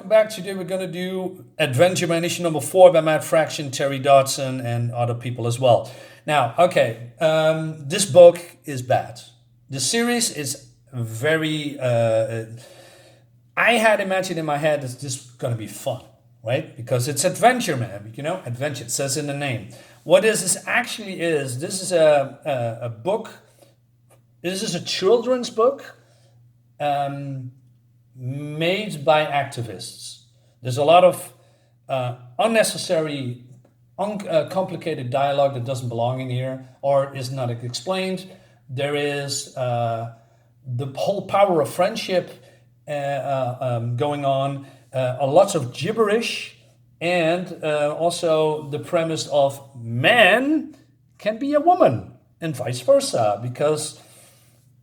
welcome back. Today we're going to do Adventureman issue number 4 by Matt Fraction, Terry Dodson, and other people as well. Now, okay, this book is bad. The series is very... I had imagined in my head that this is going to be fun, right? Because it's Adventureman, you know, adventure, it says in the name. What this actually is, this is a book, this is a children's book, made by activists. There's a lot of unnecessary, complicated dialogue that doesn't belong in here or is not explained. There is the whole power of friendship going on, a lot of gibberish, and also the premise of man can be a woman and vice versa, because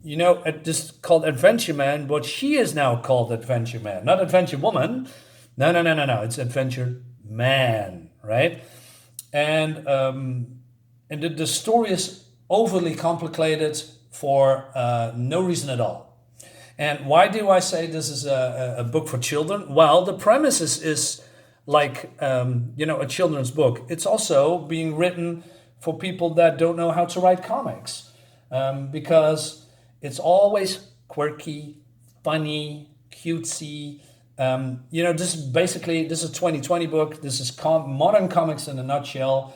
you know, this is called Adventureman, but she is now called Adventureman, not Adventure Woman. No. It's Adventure Man, right? And the story is overly complicated for no reason at all. And why do I say this is a book for children? Well, the premise is like, you know, a children's book. It's also being written for people that don't know how to write comics, because it's always quirky, funny, cutesy. You know, this is a 2020 book. This is modern comics in a nutshell.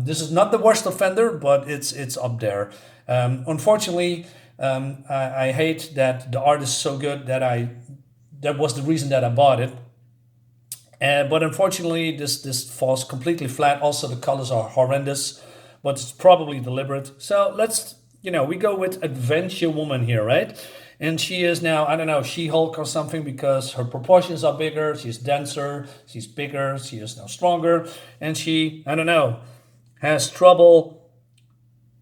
This is not the worst offender, but it's up there. Unfortunately, I hate that the art is so good that was the reason that I bought it. But unfortunately, this falls completely flat. Also, the colors are horrendous, but it's probably deliberate. So let's... You know, we go with Adventure Woman here, right? And she is now, I don't know, She-Hulk or something, because her proportions are bigger, she's denser, she's bigger, she is now stronger, and she, I don't know, has trouble.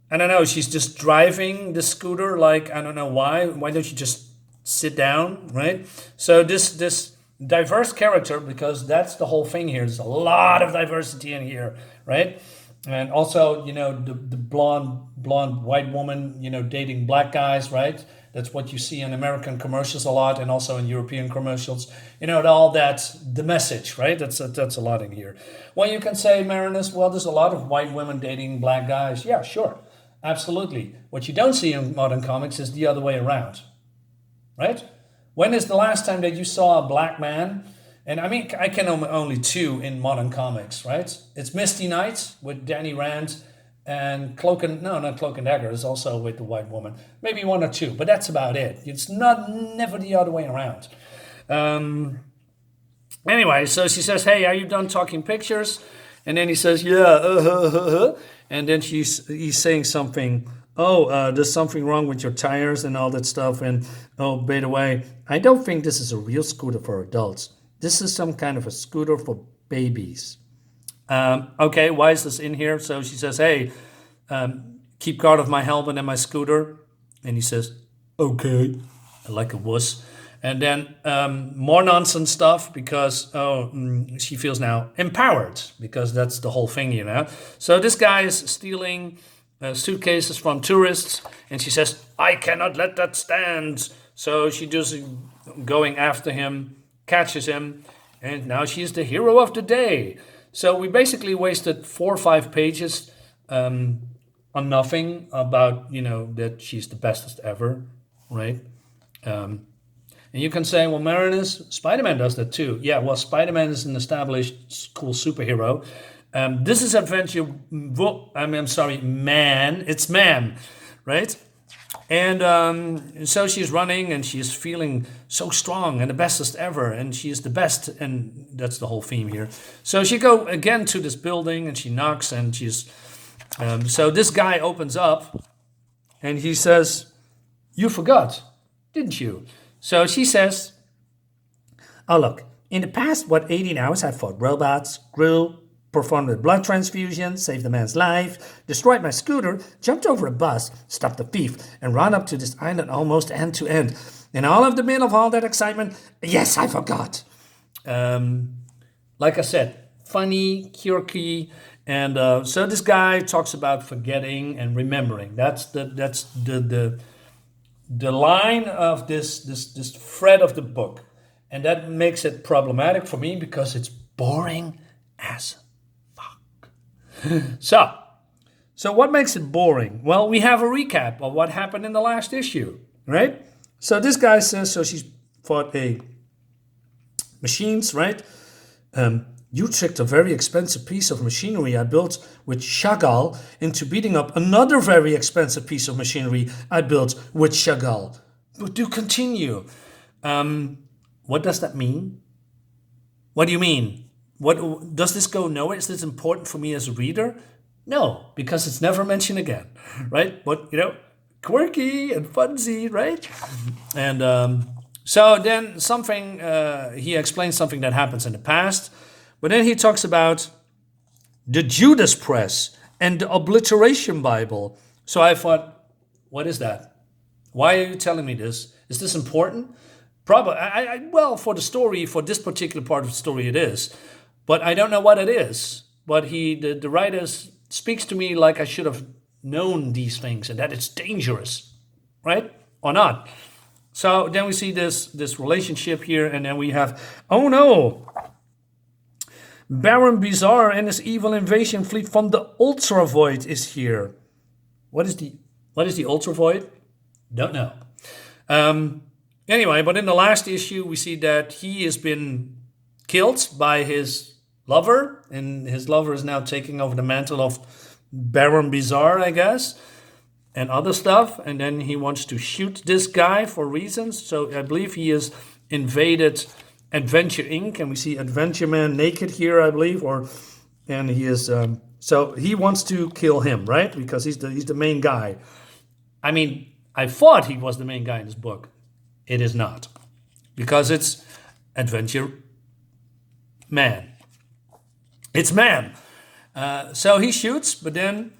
I don't know, she's just driving the scooter like, I don't know why. Why don't you just sit down, right? So this diverse character, because that's the whole thing here. There's a lot of diversity in here, right? And also, you know, the blonde white woman, you know, dating black guys, right? That's what you see in American commercials a lot, and also in European commercials. You know, all that's the message, right? That's a lot in here. Well, you can say, Marinus, well, there's a lot of white women dating black guys. Yeah, sure, absolutely. What you don't see in modern comics is the other way around, right? When is the last time that you saw a black man? And I mean, I can name only 2 in modern comics, right? It's Misty Knight with Danny Rand, and Cloak and Dagger is also with the white woman. Maybe 1 or 2, but that's about it. It's never the other way around. Anyway, so she says, "Hey, are you done talking pictures?" And then he says, "Yeah, And then he's saying something. Oh, there's something wrong with your tires and all that stuff. And oh, by the way, I don't think this is a real scooter for adults. This is some kind of a scooter for babies." Okay, why is this in here? So she says, "Hey, keep guard of my helmet and my scooter." And he says, "Okay," like a wuss. And then more nonsense stuff, because she feels now empowered, because that's the whole thing, you know. So this guy is stealing suitcases from tourists, and she says, "I cannot let that stand." So she just going after him, catches him, and now she's the hero of the day. So we basically wasted 4 or 5 pages on nothing about, you know, that she's the bestest ever, right? And you can say, well, Marinus, Spider-Man does that too. Yeah, well, Spider-Man is an established cool superhero. This is Man. It's Man, right? And so she's running, and she's feeling so strong and the bestest ever, and she's the best, and that's the whole theme here. So she go again to this building, and she knocks, and she's so this guy opens up, and he says, "You forgot, didn't you?" So she says, "Oh, look, in the past, 18 hours, I fought robots, grew, performed a blood transfusion, saved a man's life, destroyed my scooter, jumped over a bus, stopped a thief, and ran up to this island almost end to end. In all of the middle of all that excitement, yes, I forgot." Like I said, funny, quirky, and so this guy talks about forgetting and remembering. That's the line of this thread of the book. And that makes it problematic for me because it's boring as fuck. So what makes it boring? Well, we have a recap of what happened in the last issue, right? So this guy says, so she's fought machines, right? You tricked a very expensive piece of machinery I built with Chagall into beating up another very expensive piece of machinery I built with Chagall. But do continue. What does that mean? What do you mean? What does this go nowhere? Is this important for me as a reader? No, because it's never mentioned again, right? But, quirky and funsy, right? And so then he explains something that happens in the past. But then he talks about the Judas Press and the Obliteration Bible. So I thought, what is that? Why are you telling me this? Is this important? Probably. Well, for the story, for this particular part of the story, it is. But I don't know what it is. But the writer speaks to me like I should have known these things and that it's dangerous, right? Or not. So then we see this relationship here, and then we have, oh no, Baron Bizarre and his evil invasion fleet from the Ultra Void is here. What is the Ultra Void? Don't know. Anyway, but in the last issue, we see that he has been killed by his lover, and his lover is now taking over the mantle of Baron Bizarre, I guess, and other stuff. And then he wants to shoot this guy for reasons. So I believe he has invaded Adventure Inc. And we see Adventureman naked here, I believe, and he is. So he wants to kill him, right? Because he's the main guy. I mean, I thought he was the main guy in this book. It is not, because it's Adventure Man. It's man. So he shoots, but then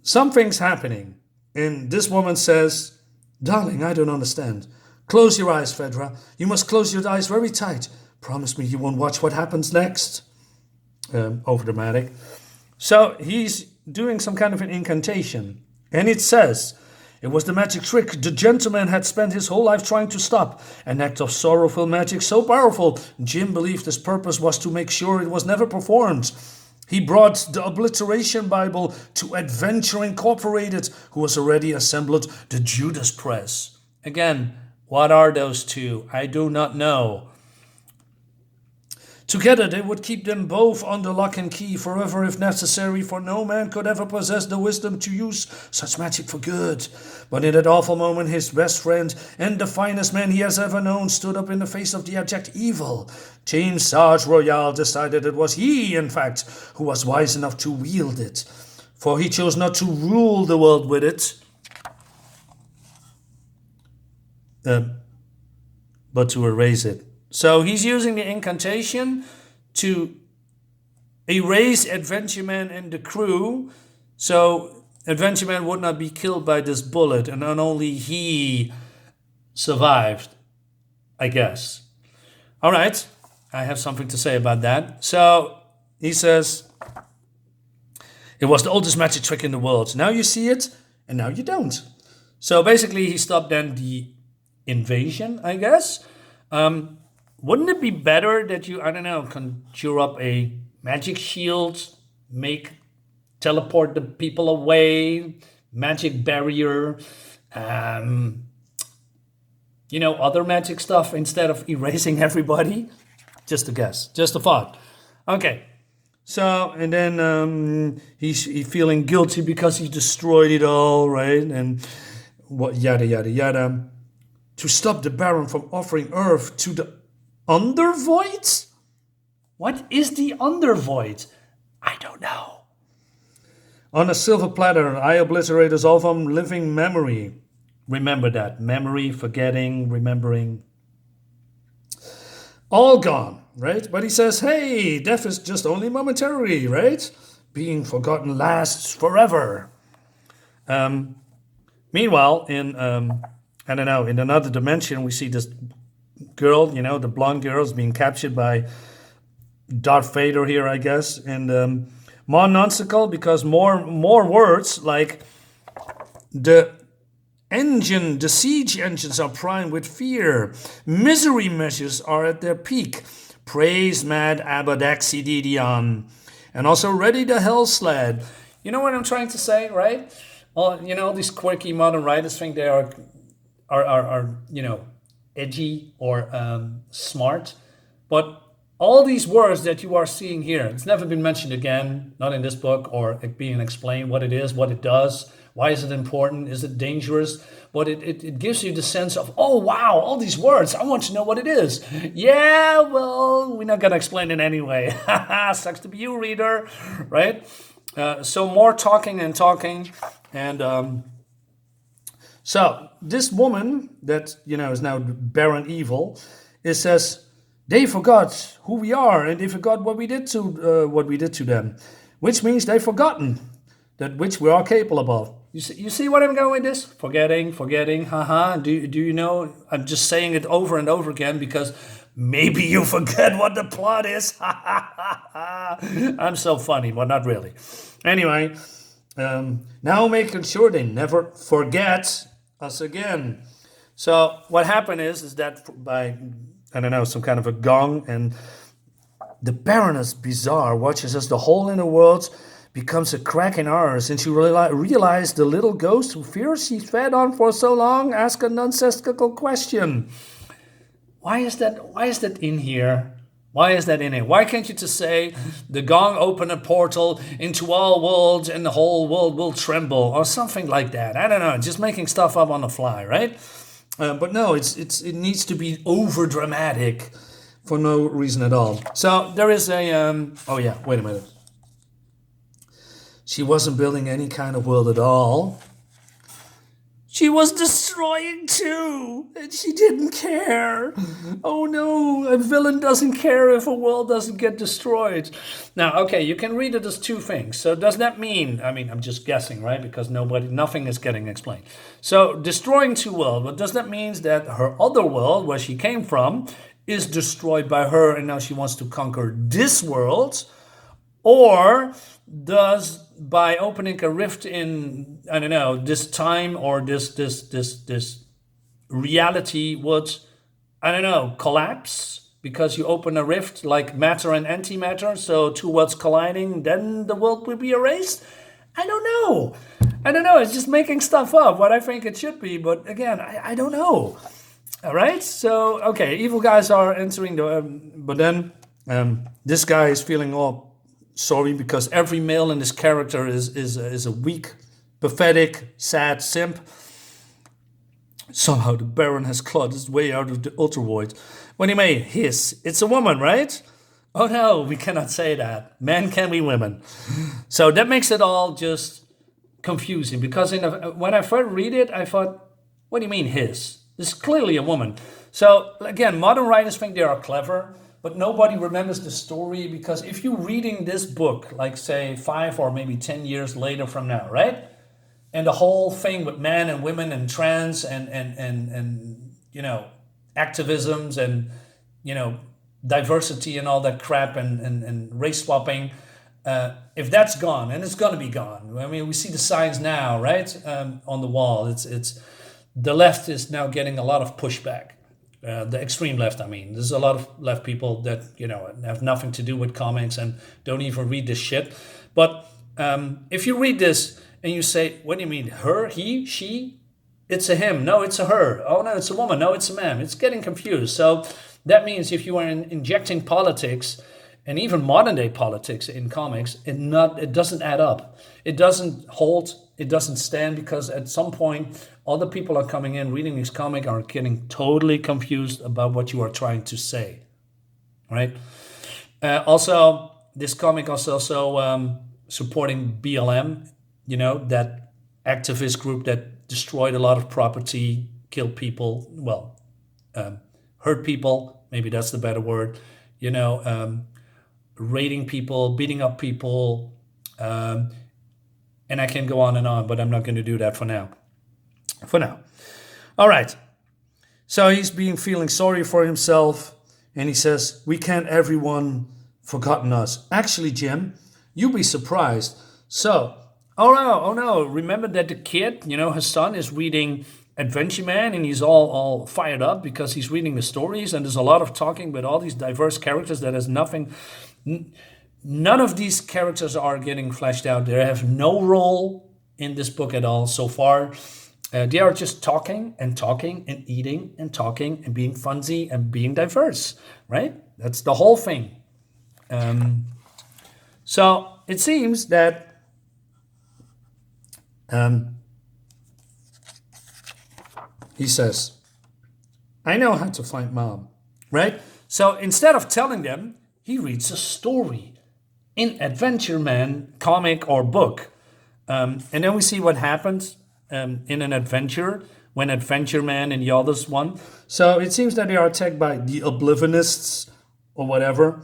something's happening. And this woman says, "Darling, I don't understand. Close your eyes, Fedra. You must close your eyes very tight. Promise me you won't watch what happens next." Overdramatic. So he's doing some kind of an incantation. And it says, "It was the magic trick the gentleman had spent his whole life trying to stop. An act of sorrowful magic so powerful, Jim believed his purpose was to make sure it was never performed. He brought the Obliteration Bible to Adventure Incorporated, who was already assembled the Judas Press." Again, what are those two? I do not know. "Together they would keep them both under lock and key forever if necessary, for no man could ever possess the wisdom to use such magic for good. But in that awful moment, his best friend and the finest man he has ever known stood up in the face of the abject evil. James Sarge Royale decided it was he, in fact, who was wise enough to wield it, for he chose not to rule the world with it, but to erase it." So he's using the incantation to erase Adventureman and the crew, so Adventureman would not be killed by this bullet, and not only he survived, I guess. All right, I have something to say about that. So he says, "It was the oldest magic trick in the world. Now you see it, and now you don't." So basically he stopped then the invasion, I guess. Wouldn't it be better that you, I don't know, conjure up a magic shield, teleport the people away, magic barrier, other magic stuff instead of erasing everybody? Just a guess, just a thought. Okay, so, and then he's feeling guilty because he destroyed it all, right? And what, yada, yada, yada. To stop the Baron from offering Earth to the Undervoid? What is the Undervoid? I don't know. "On a silver platter, I obliterate us all from living memory." Remember that. Memory, forgetting, remembering. All gone, right? But he says, hey, death is just only momentary, right? Being forgotten lasts forever. Meanwhile, in another dimension, we see this girl, the blonde girl is being captured by Darth Vader here, I guess. And more nonsensical because more words like the The siege engines are primed with fear. Misery measures are at their peak. Praise mad Abadaxididion. And also ready the hell sled. You know what I'm trying to say, right? Well, all these quirky modern writers think they are edgy or smart, but all these words that you are seeing here, it's never been mentioned again, not in this book, or it being explained what it is, what it does, why is it important, is it dangerous? But it gives you the sense of, oh wow, all these words, I want to know what it is. Yeah, well, we're not gonna explain it anyway. Sucks to be you, reader, right? So more talking and talking, and so this woman that is now Baron Evil, it says they forgot who we are and they forgot what we did to them, which means they've forgotten that which we are capable of. You see what I'm going with this? Forgetting, haha. Do you know? I'm just saying it over and over again because maybe you forget what the plot is. I'm so funny, but not really. Anyway, now making sure they never forget us again. So what happened is that by, I don't know, some kind of a gong, and the Baroness Bizarre watches as the hole in the world becomes a crack in ours, and she realized the little ghost who fears she's fed on for so long ask a nonsensical question. Why is that in here? Why is that in here? Why can't you just say the gong opened a portal into all worlds and the whole world will tremble or something like that? I don't know, just making stuff up on the fly, right? But no, it needs to be over dramatic for no reason at all. So there is a oh yeah, wait a minute. She wasn't building any kind of world at all. She was destroying too, and she didn't care. Oh no, a villain doesn't care if a world doesn't get destroyed. Now, okay, you can read it as two things. So does that mean, I'm just guessing, right? Because nothing is getting explained. So destroying two worlds, but does that mean that her other world, where she came from, is destroyed by her and now she wants to conquer this world? Or does by opening a rift in, I don't know, this time or this reality would, I don't know, collapse because you open a rift like matter and antimatter, so two worlds colliding, then the world will be erased? I don't know. It's just making stuff up, what I think it should be, but again, I don't know. All right, so, okay, evil guys are entering but then this guy is feeling all sorry because every male in this character is a weak, pathetic, sad simp. Somehow the Baron has clawed his way out of the Ultra Void. When he may hiss, it's a woman, right? Oh no, we cannot say that. Men can be women. So that makes it all just confusing because when I first read it, I thought, what do you mean hiss? This is clearly a woman. So again, modern writers think they are clever, but nobody remembers the story because if you're reading this book, like say 5 or maybe 10 years later from now, right? And the whole thing with men and women and trans and activisms and diversity and all that crap and race swapping, if that's gone, and it's going to be gone. I mean, we see the signs now, right? On the wall. It's the left is now getting a lot of pushback. The extreme left, there's a lot of left people that have nothing to do with comics and don't even read this shit. But if you read this and you say, what do you mean, her, he, she? It's a him. No, it's a her. Oh no, it's a woman. No, it's a man. It's getting confused. So that means if you are injecting politics and even modern day politics in comics, it doesn't add up. It doesn't hold. It doesn't stand because at some point, other people are coming in, reading this comic, are getting totally confused about what you are trying to say, right? Also, this comic is also supporting BLM, that activist group that destroyed a lot of property, killed people, hurt people, maybe that's the better word, raiding people, beating up people, and I can go on, but I'm not going to do that for now. All right. So he's feeling sorry for himself, and he says, we can't everyone forgotten us. Actually, Jim, you'll be surprised. So oh no! Remember that the kid, his son is reading Adventureman, and he's all fired up because he's reading the stories, and there's a lot of talking with all these diverse characters that has nothing. None of these characters are getting fleshed out. They have no role in this book at all so far. They are just talking and talking and eating and talking and being funsy and being diverse, right? That's the whole thing. So it seems that he says, I know how to find mom, right? So instead of telling them, he reads a story in Adventureman comic or book. And then we see what happens in an adventure when Adventureman and the others won. So it seems that they are attacked by the Oblivionists or whatever.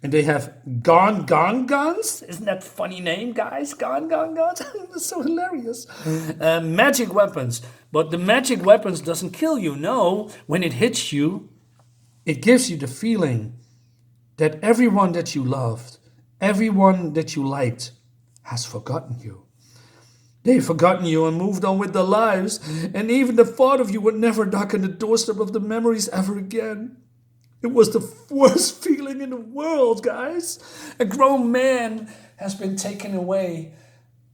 And they have guns. Isn't that a funny name, guys? Guns. That's so hilarious. Magic weapons. But the magic weapons doesn't kill you. No, when it hits you, it gives you the feeling that everyone that you loved, everyone that you liked, has forgotten you. They've forgotten you and moved on with their lives. And even the thought of you would never knock on the doorstep of the memories ever again. It was the worst feeling in the world, guys. A grown man has been taken away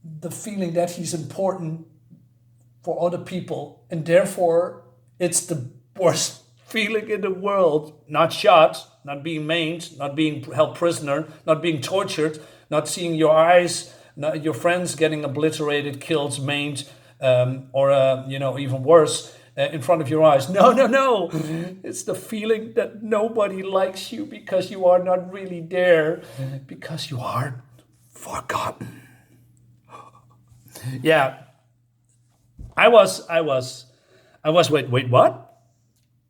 the feeling that he's important for other people. And therefore, it's the worst feeling in the world. Not shot, not being maimed, not being held prisoner, not being tortured, not seeing your eyes, not your friends getting obliterated, killed, maimed, or even worse, in front of your eyes. No. It's the feeling that nobody likes you because you are not really there, because you are forgotten. Yeah. I was, wait, what?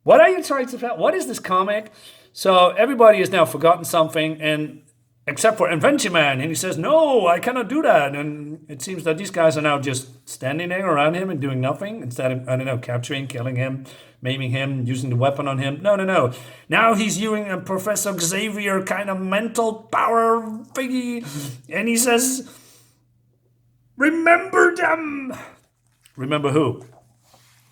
What are you trying to tell? What is this comic? So everybody has now forgotten something, and except for Adventureman, and he says, no, I cannot do that. And it seems that these guys are now just standing there around him and doing nothing instead of, capturing, killing him, maiming him, using the weapon on him. No. Now he's using a Professor Xavier kind of mental power thingy, and he says, remember them. Remember who?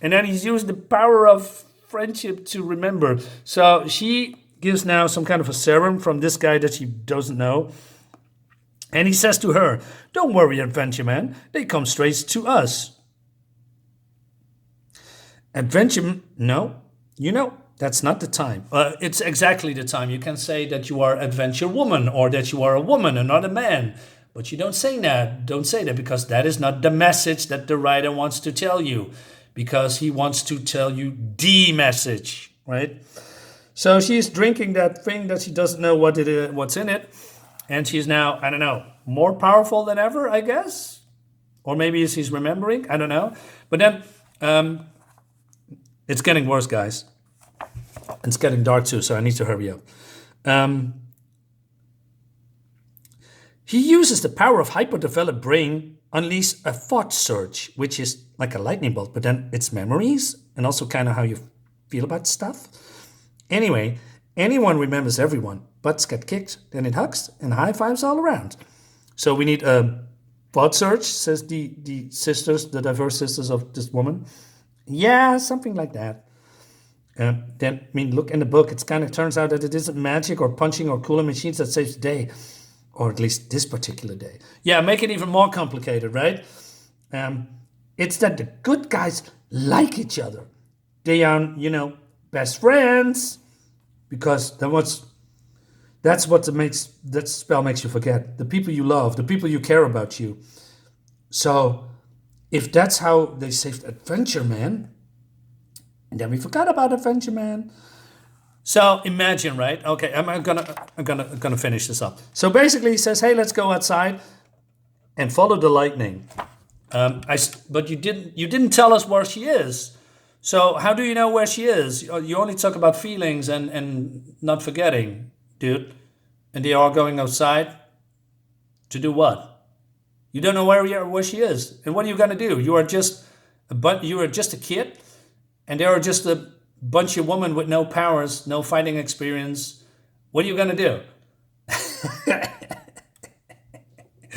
And then he's used the power of friendship to remember. So she gives now some kind of a serum from this guy that she doesn't know. And he says to her, don't worry, Adventureman, they come straight to us. No, that's not the time. It's exactly the time. You can say that you are Adventurewoman or that you are a woman and not a man. But you don't say that. Don't say that, because that is not the message that the writer wants to tell you. Because he wants to tell you the message, right? So she's drinking that thing that she doesn't know what's in it. And she's now, I don't know, more powerful than ever, I guess. Or maybe she's remembering, I don't know. But then it's getting worse, guys. It's getting dark too, so I need to hurry up. He uses the power of hyperdeveloped brain, unleash a thought surge, which is like a lightning bolt, but then it's memories and also kind of how you feel about stuff. Anyway, anyone remembers everyone. Butts get kicked, then it hugs, and high fives all around. So we need a thought surge, says the sisters, the diverse sisters of this woman. Yeah, something like that. Look in the book. It kind of turns out that it isn't magic or punching or cooling machines that saves the day. Or at least this particular day. Yeah, make it even more complicated, right? It's that the good guys like each other. They are, best friends. Because that's what that spell makes you forget. The people you love, the people you care about you. So if that's how they saved Adventureman, and then we forgot about Adventureman. So imagine, right? Okay, I'm gonna finish this up. So basically, he says, "Hey, let's go outside and follow the lightning." But you didn't tell us where she is. So how do you know where she is? You only talk about feelings and not forgetting, dude. And they are going outside to do what? You don't know where she is. And what are you gonna do? You are just a kid, and they are just a bunch of women with no powers, no fighting experience. What are you gonna do?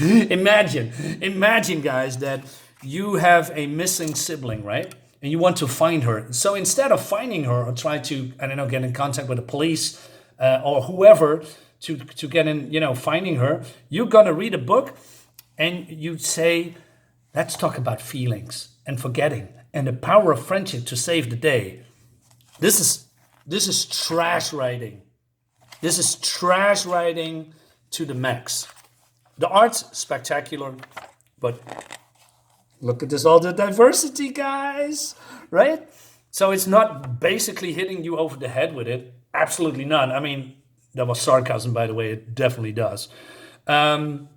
Imagine, guys, that you have a missing sibling, right? And you want to find her. So instead of finding her or try to, I don't know, get in contact with the police or whoever to get in, finding her, you're gonna read a book and you say, let's talk about feelings and forgetting and the power of friendship to save the day. This is trash writing. This is trash writing to the max. The art's spectacular, but look at this, all the diversity, guys, right? So it's not basically hitting you over the head with it. Absolutely none. I mean, that was sarcasm, by the way. It definitely does. I'm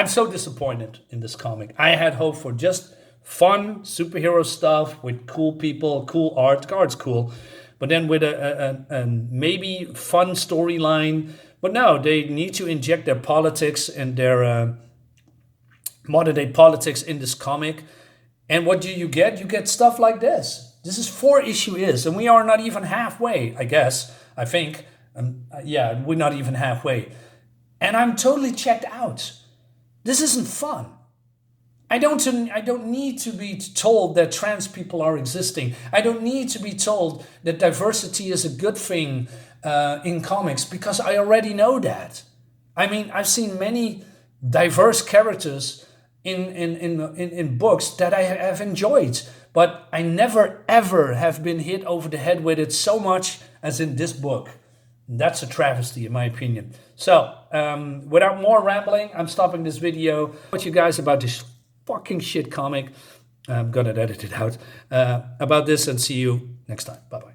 so disappointed in this comic. I had hope for just fun superhero stuff with cool people, cool art. The art's cool. But then with a maybe fun storyline. But no, they need to inject their politics and their modern day politics in this comic. And what do you get? You get stuff like this. This is 4-issue and we are not even halfway, I think. Yeah, we're not even halfway. And I'm totally checked out. This isn't fun. I don't need to be told that trans people are existing. I don't need to be told that diversity is a good thing in comics because I already know that. I mean, I've seen many diverse characters in books that I have enjoyed, but I never ever have been hit over the head with it so much as in this book. That's a travesty in my opinion. So without more rambling, I'm stopping this video. What you guys about this fucking shit comic? I'm gonna edit it out about this and see you next time. Bye bye.